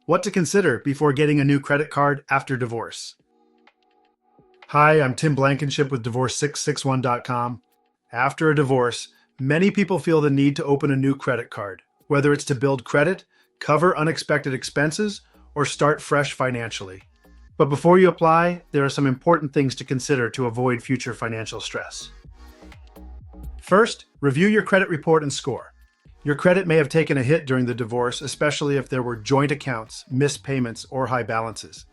What to consider before getting a new credit card after divorce. Hi, I'm Tim Blankenship with divorce661.com. After a divorce, many people feel the need to open a new credit card, whether it's to build credit, cover unexpected expenses, or start fresh financially. But before you apply, there are some important things to consider to avoid future financial stress. First, review your credit report and score. Your credit may have taken a hit during the divorce, especially if there were joint accounts, missed payments, or high balances.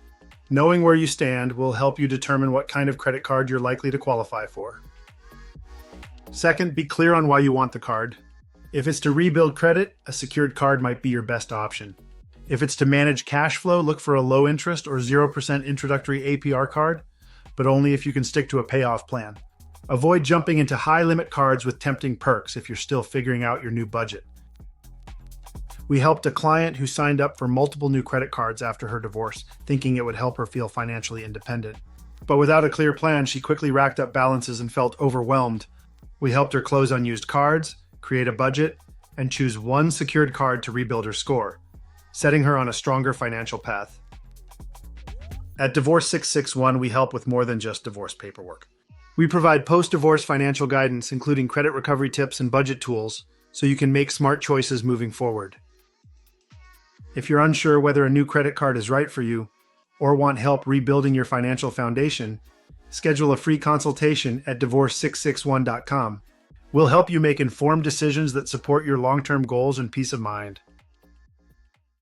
Knowing where you stand will help you determine what kind of credit card you're likely to qualify for. Second, be clear on why you want the card. If it's to rebuild credit, a secured card might be your best option. If it's to manage cash flow, look for a low interest or 0% introductory APR card, but only if you can stick to a payoff plan. Avoid jumping into high-limit cards with tempting perks if you're still figuring out your new budget. We helped a client who signed up for multiple new credit cards after her divorce, thinking it would help her feel financially independent. But without a clear plan, she quickly racked up balances and felt overwhelmed. We helped her close unused cards, create a budget, and choose one secured card to rebuild her score, setting her on a stronger financial path. At Divorce 661, we help with more than just divorce paperwork. We provide post-divorce financial guidance, including credit recovery tips and budget tools, so you can make smart choices moving forward. If you're unsure whether a new credit card is right for you, or want help rebuilding your financial foundation, schedule a free consultation at divorce661.com. We'll help you make informed decisions that support your long-term goals and peace of mind.